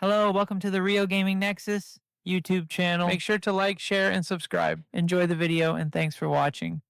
Hello, welcome to the Rio Gaming Nexus YouTube channel. Make sure to like, share, and subscribe. Enjoy the video, and thanks for watching.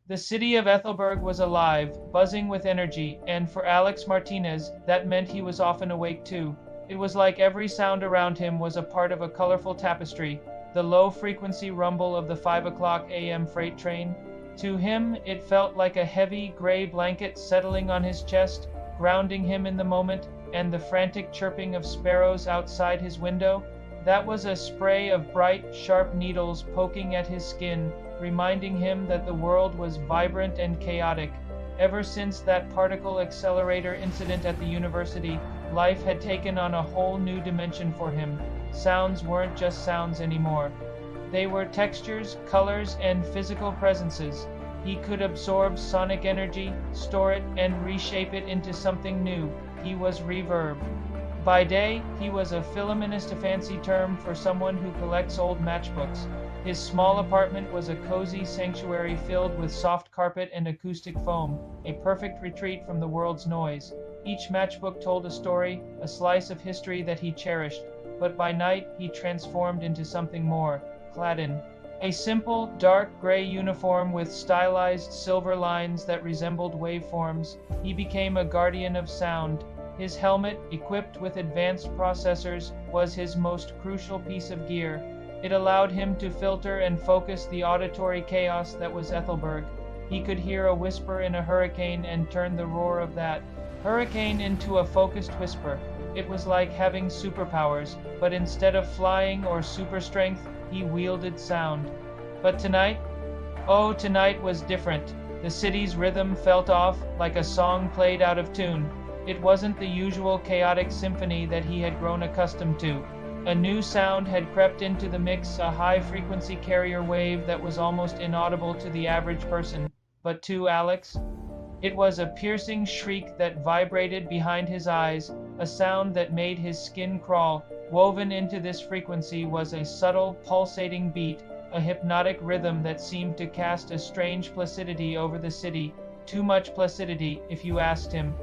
The city of Ethelberg was alive, buzzing with energy, and for Alex Martinez, that meant he was often awake too. It was like every sound around him was a part of a colorful tapestry. The low-frequency rumble of the 5 o'clock a.m. freight train. To him, it felt like a heavy, gray blanket settling on his chest, grounding him in the moment, and the frantic chirping of sparrows outside his window. That was a spray of bright, sharp needles poking at his skin, reminding him that the world was vibrant and chaotic. Ever since that particle accelerator incident at the university, life had taken on a whole new dimension for him. Sounds weren't just sounds anymore. They were textures, colors, and physical presences. He could absorb sonic energy, store it, and reshape it into something new. He was Reverb. By day, he was a filamentist, a fancy term for someone who collects old matchbooks. His small apartment was a cozy sanctuary filled with soft carpet and acoustic foam, a perfect retreat from the world's noise. Each matchbook told a story, a slice of history that he cherished, but by night he transformed into something more, clad in a simple, dark gray uniform with stylized silver lines that resembled waveforms. He became a guardian of sound. His helmet, equipped with advanced processors, was his most crucial piece of gear. It allowed him to filter and focus the auditory chaos that was Ethelberg. He could hear a whisper in a hurricane and turn the roar of that hurricane into a focused whisper. It was like having superpowers, but instead of flying or super strength, he wielded sound. But tonight? Oh, tonight was different. The city's rhythm felt off, like a song played out of tune. It wasn't the usual chaotic symphony that he had grown accustomed to. A new sound had crept into the mix, a high-frequency carrier wave that was almost inaudible to the average person. But to Alex, it was a piercing shriek that vibrated behind his eyes, a sound that made his skin crawl. Woven into this frequency was a subtle, pulsating beat, a hypnotic rhythm that seemed to cast a strange placidity over the city. Too much placidity, if you asked him.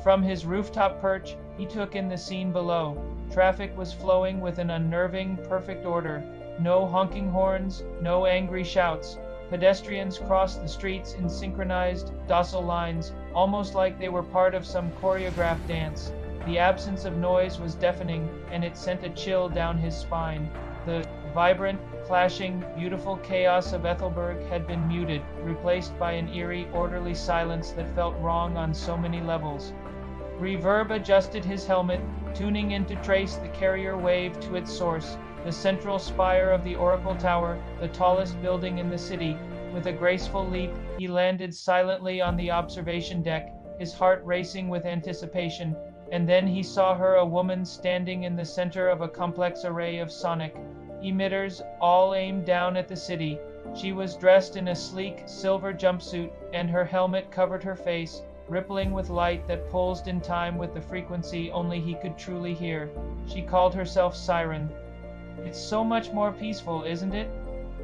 From his rooftop perch, he took in the scene below. Traffic was flowing with an unnerving, perfect order. No honking horns, no angry shouts. Pedestrians crossed the streets in synchronized, docile lines, almost like they were part of some choreographed dance. The absence of noise was deafening, and it sent a chill down his spine. The vibrant, clashing, beautiful chaos of Ethelberg had been muted, replaced by an eerie, orderly silence that felt wrong on so many levels. Reverb adjusted his helmet, tuning in to trace the carrier wave to its source, the central spire of the Oracle Tower, the tallest building in the city. With a graceful leap, he landed silently on the observation deck, his heart racing with anticipation. And then he saw her, a woman standing in the center of a complex array of sonic emitters, all aimed down at the city. She was dressed in a sleek, silver jumpsuit, and her helmet covered her face, rippling with light that pulsed in time with the frequency only he could truly hear. She called herself Siren. "It's so much more peaceful, isn't it?"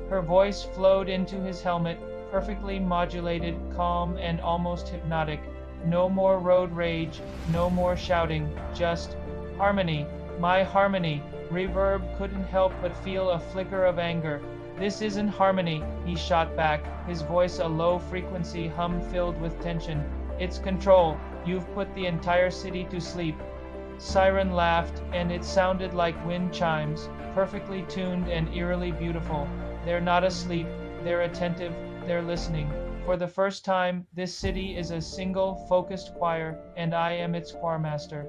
Her voice flowed into his helmet, perfectly modulated, calm, and almost hypnotic. No more road rage, no more shouting, just harmony. My harmony. Reverb couldn't help but feel a flicker of anger. "This isn't harmony," he shot back, his voice a low-frequency hum filled with tension. "It's control. You've put the entire city to sleep." Siren laughed, and it sounded like wind chimes, perfectly tuned and eerily beautiful. "They're not asleep. They're attentive. They're listening. For the first time, this city is a single, focused choir, and I am its choirmaster."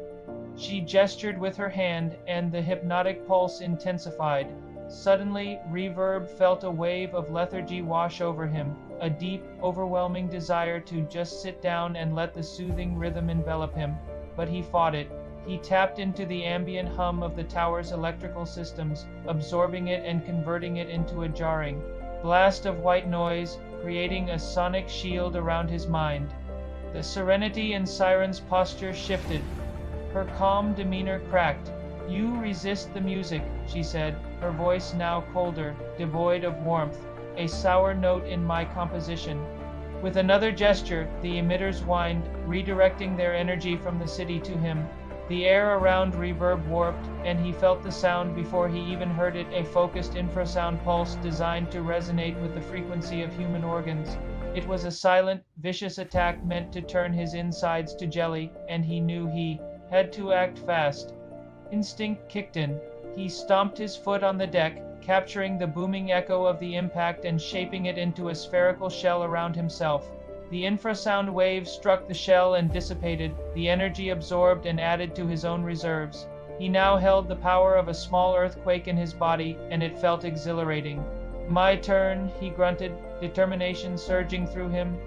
She gestured with her hand, and the hypnotic pulse intensified. Suddenly, Reverb felt a wave of lethargy wash over him, a deep, overwhelming desire to just sit down and let the soothing rhythm envelop him. But he fought it. He tapped into the ambient hum of the tower's electrical systems, absorbing it and converting it into a jarring blast of white noise, creating a sonic shield around his mind. The serenity in Siren's posture shifted. Her calm demeanor cracked. "You resist the music," she said, her voice now colder, devoid of warmth, a sour note in my composition. With another gesture, the emitters whined, redirecting their energy from the city to him. The air around Reverb warped, and he felt the sound before he even heard it, a focused infrasound pulse designed to resonate with the frequency of human organs. It was a silent, vicious attack meant to turn his insides to jelly, and he knew he had to act fast. Instinct kicked in. He stomped his foot on the deck, capturing the booming echo of the impact and shaping it into a spherical shell around himself. The infrasound wave struck the shell and dissipated, the energy absorbed and added to his own reserves. He now held the power of a small earthquake in his body, and it felt exhilarating. "My turn," he grunted, determination surging through him.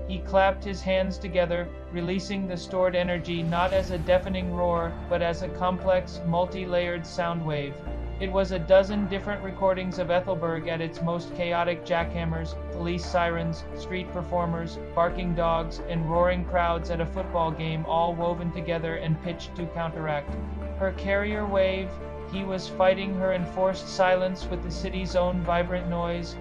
He clapped his hands together, releasing the stored energy not as a deafening roar, but as a complex, multi-layered sound wave. It was a dozen different recordings of Ethelberg at its most chaotic: jackhammers, police sirens, street performers, barking dogs, and roaring crowds at a football game, all woven together and pitched to counteract her carrier wave. He was fighting her enforced silence with the city's own vibrant noise.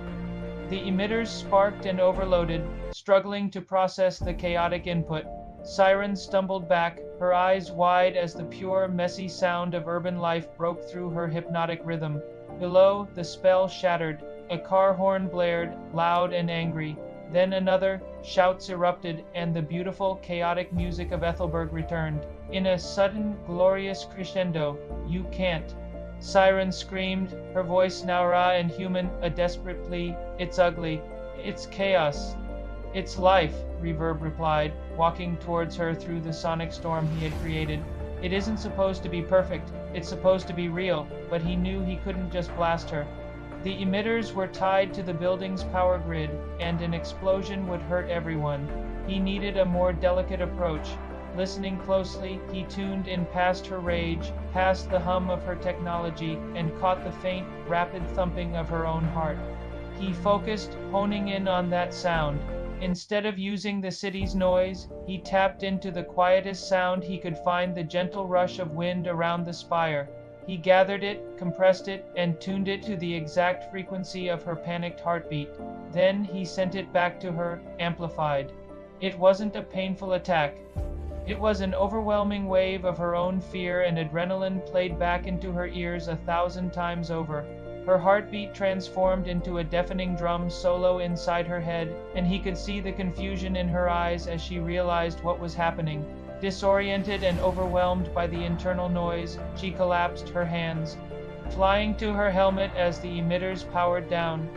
The emitters sparked and overloaded, struggling to process the chaotic input. Siren stumbled back, her eyes wide as the pure, messy sound of urban life broke through her hypnotic rhythm. Below, the spell shattered. A car horn blared, loud and angry. Then another, shouts erupted, and the beautiful, chaotic music of Ethelberg returned. In a sudden, glorious crescendo. "You can't!" Siren screamed, her voice now raw and human, a desperate plea. "It's ugly. It's chaos. It's life," Reverb replied, walking towards her through the sonic storm he had created. "It isn't supposed to be perfect, it's supposed to be real," but he knew he couldn't just blast her. The emitters were tied to the building's power grid, and an explosion would hurt everyone. He needed a more delicate approach. Listening closely, he tuned in past her rage, past the hum of her technology, and caught the faint, rapid thumping of her own heart. He focused, honing in on that sound. Instead of using the city's noise, he tapped into the quietest sound he could find, the gentle rush of wind around the spire. He gathered it, compressed it, and tuned it to the exact frequency of her panicked heartbeat. Then he sent it back to her, amplified. It wasn't a painful attack. It was an overwhelming wave of her own fear and adrenaline played back into her ears 1,000 times over. Her heartbeat transformed into a deafening drum solo inside her head, and he could see the confusion in her eyes as she realized what was happening. Disoriented and overwhelmed by the internal noise, she collapsed, her hands flying to her helmet as the emitters powered down.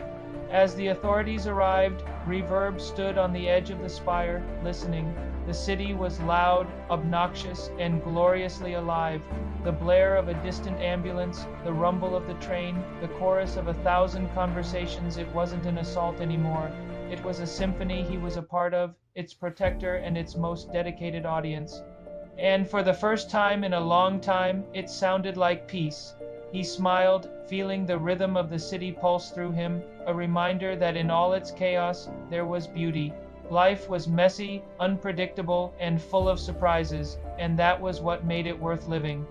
As the authorities arrived, Reverb stood on the edge of the spire, listening. The city was loud, obnoxious, and gloriously alive. The blare of a distant ambulance, the rumble of the train, the chorus of 1,000 conversations. It wasn't an assault anymore. It was a symphony he was a part of, its protector and its most dedicated audience. And for the first time in a long time, it sounded like peace. He smiled, feeling the rhythm of the city pulse through him, a reminder that in all its chaos, there was beauty. Life was messy, unpredictable, and full of surprises, and that was what made it worth living.